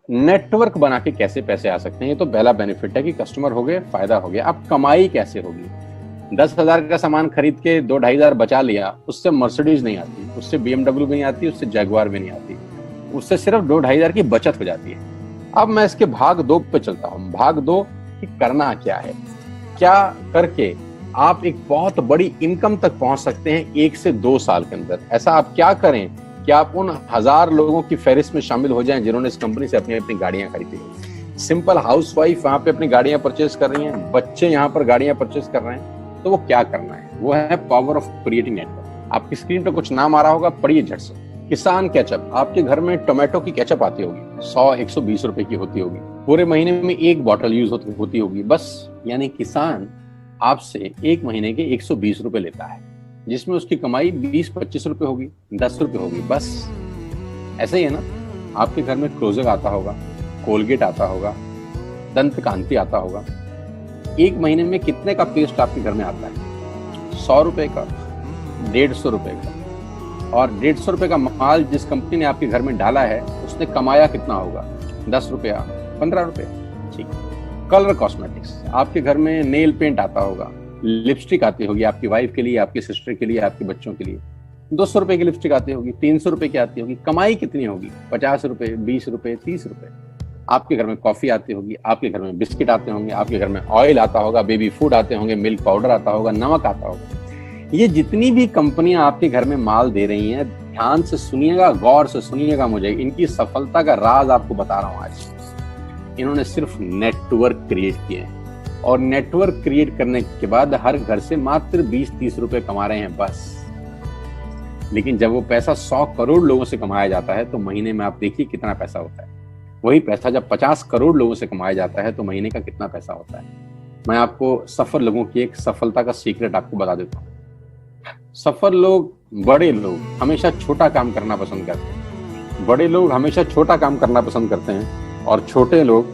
Network बना के कैसे पैसे आ सकते हैं, ये तो पहला बेनिफिट है कि कस्टमर हो गए, फायदा हो गया। अब कमाई कैसे होगी? 10,000 का सामान खरीद के 2-2,500 बचा लिया, उससे मर्सिडीज नहीं आती, उससे BMW भी नहीं आती, उससे जैगवार भी नहीं आती, उससे सिर्फ 2-2,500 की बचत हो जाती है। अब मैं इसके भाग 2 पे चलता हूँ। भाग 2 कि करना क्या है, क्या करके आप एक बहुत बड़ी इनकम तक पहुंच सकते हैं 1 से 2 साल के अंदर। ऐसा आप क्या करें कि आप उन 1000 लोगों की फहरिस्त में शामिल हो जाएं जिन्होंने इस कंपनी से अपनी अपनी गाड़ियां खरीदी। सिंपल हाउसवाइफ वहां पे अपनी गाड़ियां परचेज कर रही हैं, बच्चे यहाँ पर गाड़ियां परचेज कर रहे हैं, तो वो क्या करना है? वो है पावर ऑफ क्रिएटिंग नेटवर्क। आपकी स्क्रीन पे कुछ नाम आ रहा होगा, पढ़िए झट से। किसान केचप, आपके घर में टोमेटो की केचप आती होगी, 100-120 रुपए की होती होगी, पूरे महीने में 1 बॉटल यूज होती होगी बस। यानी किसान आपसे 1 महीने के 120 रुपए लेता है, जिसमें उसकी कमाई 20-25 रुपए होगी, 10 रुपए होगी बस। ऐसा ही है ना? आपके घर में क्लोजर आता होगा, कोलगेट आता होगा, दंत कांति आता होगा। 1 महीने में कितने का पेस्ट आपके घर में आता है? 100 रुपए का, 150 रुपए का। और 150 रुपए का माल जिस कंपनी ने आपके घर में डाला है, उसने कमाया कितना होगा? 10 रुपया, 15 रुपए। ठीक। कलर कॉस्मेटिक्स, आपके घर में नेल पेंट आता होगा, लिपस्टिक आती होगी आपकी वाइफ के लिए, आपकी सिस्टर के लिए, आपके बच्चों के लिए। 200 रुपए की लिपस्टिक आती होगी, 300 रुपए की आती होगी। कमाई कितनी होगी? 50 रुपए, 20 रुपए, 30 रुपए। आपके घर में कॉफी आती होगी, आपके घर में बिस्किट आते होंगे, आपके घर में ऑयल आता होगा, बेबी फूड आते होंगे, मिल्क पाउडर आता होगा, नमक आता होगा। ये जितनी भी कंपनियां आपके घर में माल दे रही हैं, ध्यान से सुनिएगा, गौर से सुनिएगा मुझे। इनकी सफलता का राज आपको बता रहा हूं आज। इन्होंने सिर्फ नेटवर्क क्रिएट किए हैं, और नेटवर्क क्रिएट करने के बाद हर घर से मात्र 20-30 रुपए कमा रहे हैं बस। लेकिन जब वो पैसा 100 करोड़ लोगों से कमाया जाता है तो महीने में आप देखिए कितना पैसा होता है। वही पैसा जब 50 करोड़ लोगों से कमाया जाता है तो महीने का कितना पैसा होता है। मैं आपको सफल लोगों की एक सफलता का सीक्रेट आपको बता देता हूँ। सफल लोग, बड़े लोग हमेशा छोटा काम करना पसंद करते हैं। बड़े लोग हमेशा छोटा काम करना पसंद करते हैं, और छोटे लोग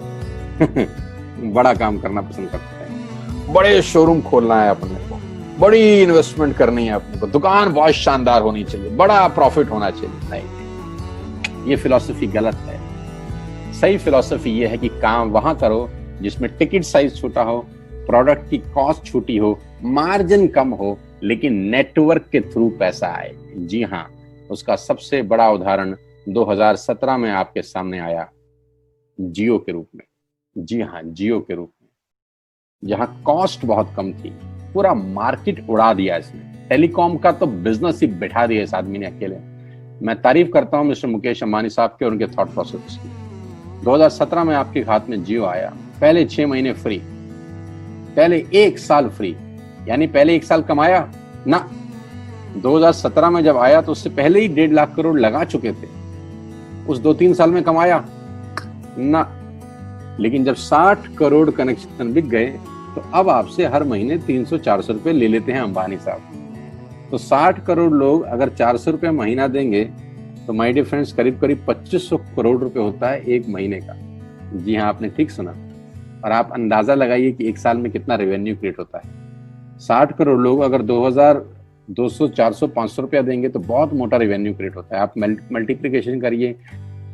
बड़ा काम करना पसंद करते हैं। बड़े शोरूम खोलना है अपने को, बड़ी इन्वेस्टमेंट करनी है अपने को, दुकान बहुत शानदार होनी चाहिए, बड़ा प्रॉफिट होना चाहिए। नहीं, ये फिलॉसफी गलत है। सही फिलॉसफी ये है कि काम वहां करो जिसमें टिकट साइज छोटा हो, प्रोडक्ट की कॉस्ट छोटी हो, मार्जिन कम हो, लेकिन नेटवर्क के थ्रू पैसा आए। जी हाँ, उसका सबसे बड़ा उदाहरण 2017 में आपके सामने आया, जियो के रूप में। जी हाँ, जियो के रूप में, जहां कॉस्ट बहुत कम थी, पूरा मार्केट उड़ा दिया इसने। टेलीकॉम का तो बिजनेस ही बैठा दिया इस आदमी ने अकेले। मैं तारीफ करता हूं मिस्टर मुकेश अंबानी साहब के और उनके थॉट प्रोसेस की। 2017 में आपके हाथ में जियो आया, पहले 6 महीने फ्री, पहले 1 साल फ्री। यानी पहले 1 साल कमाया ना। 2017 में जब आया तो उससे पहले ही 1.5 लाख करोड़ लगा चुके थे। उस 2-3 साल में कमाया ना। लेकिन जब 60 करोड़ कनेक्शन बिक गए तो अब आपसे हर महीने 300-400 रुपए ले लेते हैं अंबानी साहब। तो 60 करोड़ लोग अगर 400 रुपए महीना देंगे तो माय डियर फ्रेंड्स, करीब करीब 2500 करोड़ रुपए होता है 1 महीने का। जी हाँ, आपने ठीक सुना। और आप अंदाजा लगाइए कि 1 साल में कितना रेवेन्यू क्रिएट होता है। 60 करोड़ लोग अगर 2200, 400, 500 रुपया देंगे तो बहुत मोटा रेवेन्यू क्रिएट होता है। आप मल्टीप्लिकेशन करिए,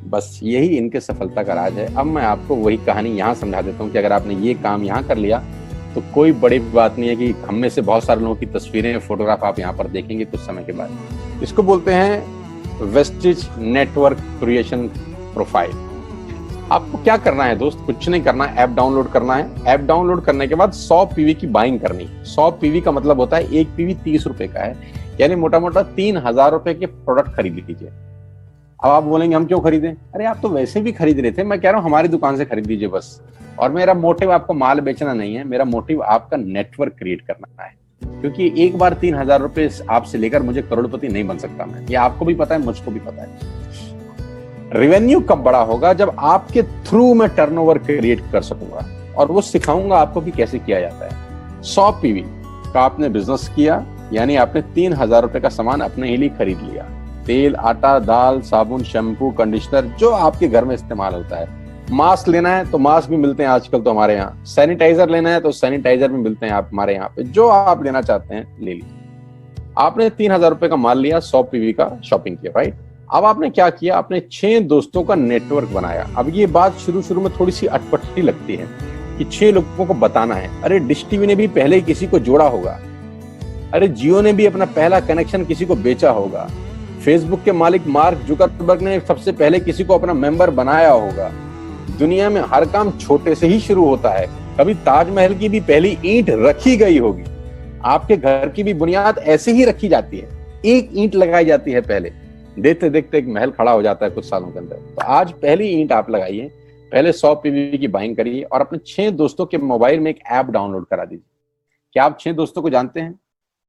बस यही इनके सफलता का राज है। अब मैं आपको वही कहानी यहाँ समझा देता हूँ कि अगर आपने ये काम यहाँ कर लिया तो कोई बड़ी बात नहीं है कि हम में से बहुत सारे लोगों की तस्वीरें, फोटोग्राफ आप यहाँ पर देखेंगे कुछ समय के बाद। इसको बोलते हैं वेस्टिज नेटवर्क क्रिएशन प्रोफाइल। आपको क्या करना है दोस्त? कुछ नहीं करना है, ऐप डाउनलोड करना है। ऐप डाउनलोड करने के बाद 100 पीवी की बाइंग करनी है। 100 पीवी का मतलब होता है 1 पीवी 30 रुपए का है, यानी मोटा मोटा 3000 रुपए के प्रोडक्ट खरीद लीजिए। अब आप बोलेंगे हम क्यों खरीदें? अरे आप तो वैसे भी खरीद रहे थे, मैं कह रहा हूँ हमारी दुकान से खरीद लीजिए बस। और मेरा मोटिव आपको माल बेचना नहीं है, मेरा मोटिव आपका नेटवर्क क्रिएट करना है। क्योंकि एक बार 3000 रुपए आपसे लेकर मुझे करोड़पति नहीं बन सकता मैं, ये आपको भी पता है, मुझको भी पता है। रेवेन्यू कब बड़ा होगा? जब आपके थ्रू मैं टर्नओवर क्रिएट कर सकूंगा, और वो सिखाऊंगा आपको कि कैसे किया जाता है। 100 पीवी का आपने बिजनेस किया, यानी आपने 3000 रुपए का सामान अपने ही लिए खरीद लिया। तेल, आटा, दाल, साबुन, शैम्पू, कंडीशनर, जो आपके घर में इस्तेमाल होता है। मास्क लेना है तो मास्क भी मिलते हैं आजकल तो हमारे यहाँ। सैनिटाइजर लेना है तो सैनिटाइजर भी मिलते हैं आप हमारे यहाँ पे। जो आप लेना चाहते हैं ले लीजिए। आपने 3000 रुपए का माल लिया, 100 पीवी का शॉपिंग किया, राइट? अब आपने क्या किया, आपने 6 दोस्तों का नेटवर्क बनाया। अब ये बात शुरू शुरू में थोड़ी सी अटपटी लगती है कि 6 लोगों को बताना है। अरे डिश टीवी ने भी पहले किसी को जोड़ा होगा, अरे जियो ने भी अपना पहला कनेक्शन किसी को बेचा होगा, फेसबुक के मालिक मार्क जुकरबर्ग ने सबसे पहले किसी को अपना मेंबर बनाया होगा। दुनिया में हर काम छोटे से ही शुरू होता है। कभी ताजमहल की भी पहली ईंट रखी गई होगी, आपके घर की भी बुनियाद ऐसे ही रखी जाती है, एक ईंट लगाई जाती है पहले, देखते देखते एक महल खड़ा हो जाता है कुछ सालों के अंदर। तो आज पहली ईंट आप लगाइए, पहले 100 पीवी की बाइंग करिए और अपने 6 दोस्तों के मोबाइल में एक ऐप डाउनलोड करा दीजिए। क्या आप 6 दोस्तों को जानते हैं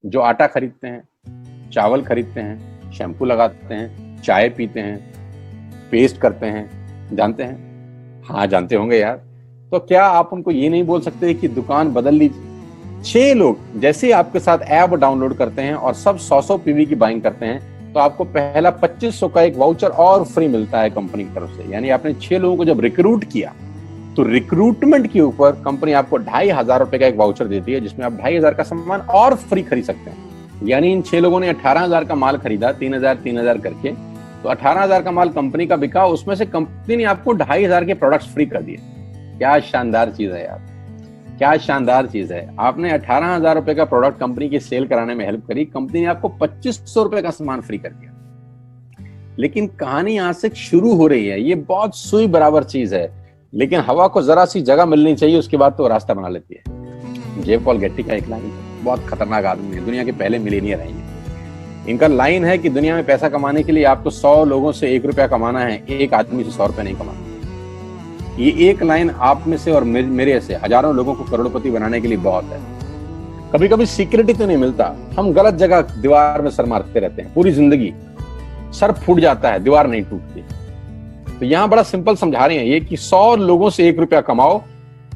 जो आटा खरीदते हैं, चावल खरीदते हैं, शैम्पू लगाते हैं, चाय पीते हैं, पेस्ट करते हैं? जानते हैं? हाँ जानते होंगे यार। तो क्या आप उनको ये नहीं बोल सकते कि दुकान बदल लीजिए? 6 लोग जैसे ही आपके साथ ऐप डाउनलोड करते हैं और सब 100 पीवी की बाइंग करते हैं तो आपको पहला 2500 का एक वाउचर और फ्री मिलता है कंपनी की तरफ से। यानी आपने 6 लोगों को जब रिक्रूट किया तो रिक्रूटमेंट के ऊपर कंपनी आपको 2500 रुपए का एक वाउचर देती है जिसमें आप 2500 का सामान और फ्री खरीद सकते हैं। यानी इन 6 लोगों ने 18,000 का माल खरीदा, 3,000 करके, तो 18,000 का माल कंपनी का बिका, उसमें से कंपनी ने आपको 2500 के प्रोडक्ट्स फ्री कर दिए। क्या शानदार चीज है यार, क्या शानदार चीज है। आपने 18,000 रुपए का प्रोडक्ट कंपनी की सेल कराने में हेल्प करी, कंपनी ने आपको 2500 रुपए का सामान फ्री कर दिया। लेकिन कहानी यहां से शुरू हो रही है। ये बहुत सुई बराबर चीज है, लेकिन हवा को जरा सी जगह मिलनी चाहिए, उसके बाद तो रास्ता बना लेती है। जे पॉल गेट्टी का एक लाइन, बहुत खतरनाक आदमी है, दुनिया के पहले मिलियनियर हैं ये। इनका लाइन है कि दुनिया में पैसा कमाने के लिए आपको 100 लोगों से 1 रुपया कमाना है, एक आदमी से 100 रुपया नहीं कमाना। ये एक लाइन आप में से और मेरे से हजारों लोगों को करोड़पति बनाने के लिए बहुत है। कभी कभी सिक्योरिटी तो नहीं मिलता, हम गलत जगह दीवार में सर मारते रहते हैं, पूरी जिंदगी सर फूट जाता है, दीवार नहीं टूटती। तो यहां बड़ा सिंपल समझा रहे हैं ये कि 100 लोगों से 1 रुपया कमाओ,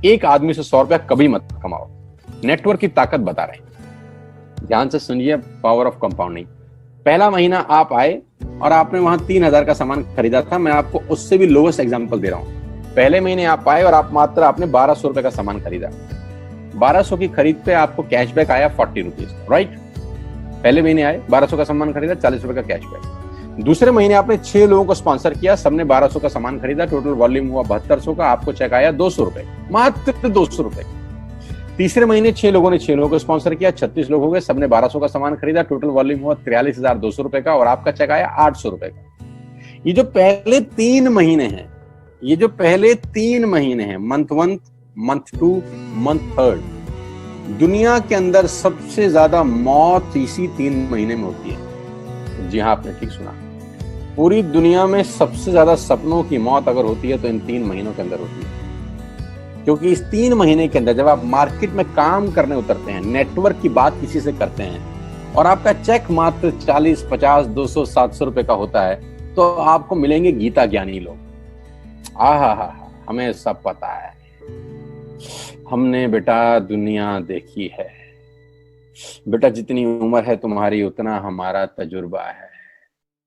एक आदमी से 100 रुपया कभी मत कमाओ। नेटवर्क की ताकत बता रहे हैं, ध्यान से सुनिए, पावर ऑफ कंपाउंडिंग। पहला महीना आप आए और आपने वहां 3,000 का सामान खरीदा था, मैं आपको उससे भी लोवेस्ट एग्जांपल दे रहा हूं। पहले महीने आप आए और आप आपने 1200 रुपए का सामान खरीदा, 1200 की खरीद पे आपको कैशबैक आया 40 रुपीज, राइट? पहले महीने आए, 1200 का सामान खरीदा, 40 रुपए का कैशबैक। दूसरे महीने आपने 6 लोगों को स्पॉन्सर किया, सबने 1200 का सामान खरीदा, टोटल वॉल्यूम हुआ 7200 का, आपको चेक आया 200 रुपए, मात्र 200 रुपए। तीसरे महीने 6 लोगों ने 6 लोगों को स्पॉन्सर किया, 36 लोग हो गए, सबने 1200 का सामान खरीदा, टोटल वॉल्यूम हुआ 43,200 रुपए का, और आपका चेक आया 800 रुपए का। ये जो पहले 3 महीने हैं, ये जो पहले 3 महीने हैं, मंथ 1, मंथ 2, मंथ 3, दुनिया के अंदर सबसे ज्यादा मौत इसी 3 महीने में होती है। जी हाँ, आपने ठीक सुना, पूरी दुनिया में सबसे ज्यादा सपनों की मौत अगर होती है तो इन 3 महीनों के अंदर होती है। क्योंकि इस 3 महीने के अंदर जब आप मार्केट में काम करने उतरते हैं, नेटवर्क की बात किसी से करते हैं और आपका चेक मात्र 40, 50, 200, 700 रुपए का होता है, तो आपको मिलेंगे गीता ज्ञानी लोग। आहा, हमें सब पता है, हमने बेटा दुनिया देखी है, बेटा जितनी उम्र है तुम्हारी उतना हमारा तजुर्बा है।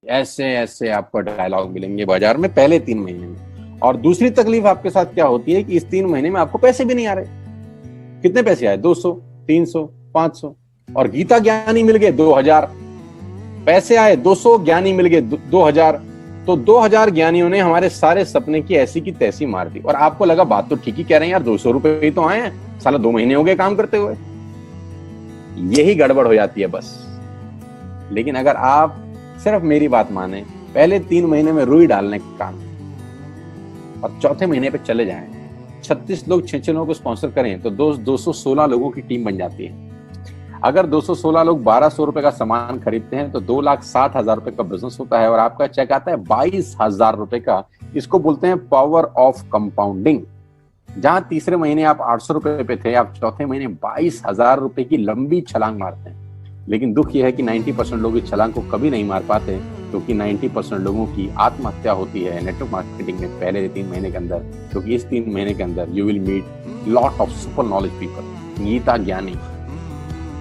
ऐसे ऐसे आपको डायलॉग मिलेंगे बाजार में पहले 3 महीने में। और दूसरी तकलीफ आपके साथ क्या होती है कि इस 3 महीने में आपको पैसे भी नहीं आ रहे। कितने पैसे आए? 200, 300, 500, और गीता ज्ञानी मिल गए 2000। पैसे आए 200, ज्ञानी मिल गए 2000, तो 2000 ज्ञानियों ने हमारे सारे सपने की ऐसी की तैसी मार दी। और आपको लगा बात तो ठीक ही कह रहे हैं यार, 200 रुपए ही तो आए हैं, साला 2 महीने हो गए काम करते हुए। यही गड़बड़ हो जाती है बस। लेकिन अगर आप सिर्फ मेरी बात माने, पहले 3 महीने में रुई डालने का काम और चौथे महीने पे चले जाएं, 36 लोग 6 लोगों को स्पॉन्सर करें तो 216 लोगों की टीम बन जाती है। अगर 216 लोग 1200 रुपए का सामान खरीदते हैं तो 2,60,000 रुपए का बिजनेस होता है और आपका चेक आता है 22,000 रुपए का। इसको बोलते हैं पावर ऑफ कंपाउंडिंग। जहां तीसरे महीने आप 800 रुपए पे थे, आप चौथे महीने 22,000 रुपए की लंबी छलांग मारते हैं। लेकिन दुख यह है कि 90% लोग इस छलांग को कभी नहीं मार पाते, क्योंकि 90% लोगों की आत्महत्या होती है नेटवर्क मार्केटिंग में पहले 3 महीने के अंदर। क्योंकि इस 3 महीने के अंदर you will meet lot of super knowledge people, Gita ज्ञानी।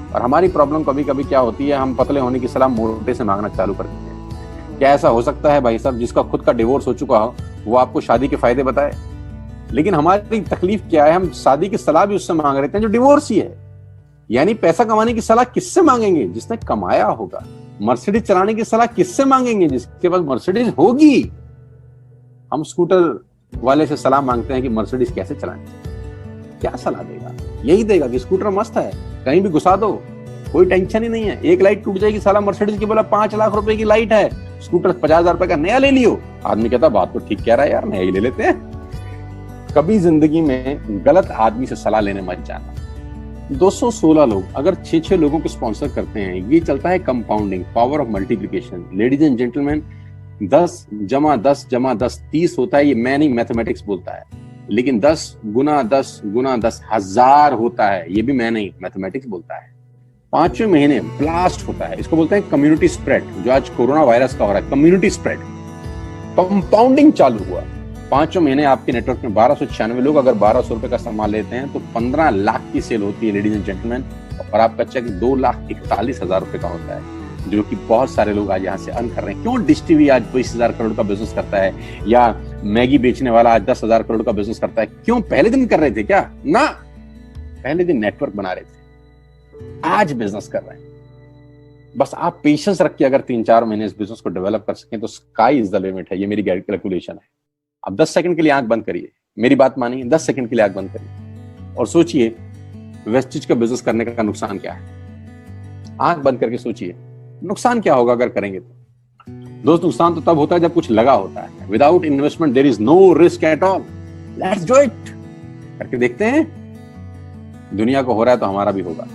और हमारी प्रॉब्लम कभी कभी क्या होती है, हम पतले होने की सलाह मोटे से मांगना चालू कर देते हैं। क्या ऐसा हो सकता है भाई साहब, जिसका खुद का डिवोर्स हो चुका हो वो आपको शादी के फायदे बताए? लेकिन हमारी तकलीफ क्या है, हम शादी की सलाह भी उससे मांग रहे हैं जो डिवोर्स ही है। यानी पैसा कमाने की सलाह किससे मांगेंगे? जिसने कमाया होगा। मर्सिडीज चलाने की सलाह किससे मांगेंगे? जिसके पास मर्सिडीज होगी। हम स्कूटर वाले से सलाह मांगते हैं कि मर्सिडीज कैसे चलानी, क्या सलाह देगा? यही देगा कि स्कूटर मस्त है, कहीं भी घुसा दो, कोई टेंशन ही नहीं है। एक लाइट टूट जाएगी, साला मर्सिडीज की बोला 5 लाख रुपए की लाइट है, स्कूटर 50,000 रुपए का नया ले लियो। आदमी कहता बात तो ठीक कह रहा है यार, नया ही ले लेते हैं। कभी जिंदगी में गलत आदमी से सलाह लेने मत जाना। 216 लोग अगर 6-6 लोगों को स्पॉन्सर करते हैं, ये चलता है compounding, power of multiplication. Ladies and gentleman, 10 जमा 10 जमा 10 30 होता है। ये मैं नहीं, मैथमेटिक्स बोलता है। लेकिन 10 गुना 10 गुना 10 1000 होता है। ये भी मैं नहीं, मैथमेटिक्स बोलता है। 5वें महीने ब्लास्ट होता है। इसको बोलते हैं कम्युनिटी स्प्रेड, जो आज कोरोना वायरस का हो रहा है। कम्युनिटी स्प्रेड, कंपाउंडिंग चालू हुआ। 5वें महीने आपके नेटवर्क में 1296 लोग अगर 1200 रुपए का सामान लेते हैं तो 15 लाख की सेल होती है लेडीज एंड जेंटलमैन। और आपका चेक 2,41,000 रुपए का होता है, जो कि बहुत सारे लोग आज यहाँ से अर्न कर रहे हैं। क्यों डिश टीवी आज 20,000 करोड़ का बिजनेस करता है, या मैगी बेचने वाला आज 10,000 करोड़ का बिजनेस करता है? क्यों? पहले दिन कर रहे थे क्या? ना, पहले दिन नेटवर्क बना रहे थे, आज बिजनेस कर रहे हैं। बस आप पेशेंस रख के अगर 3-4 महीने इस बिजनेस को डेवलप कर सकें तो स्काई इज द लिमिट है। ये मेरी कैलकुलेशन है। अब 10 सेकंड के लिए आंख बंद करिए, मेरी बात मानिए, 10 सेकंड के लिए आंख बंद करिए और सोचिए वेस्टेज का बिजनेस करने का नुकसान क्या है। आंख बंद करके सोचिए नुकसान क्या होगा अगर करेंगे तो। दोस्त, नुकसान तो तब होता है जब कुछ लगा होता है। Without investment there is no risk at all. Let's do it. करके देखते हैं, दुनिया को हो रहा है तो हमारा भी होगा।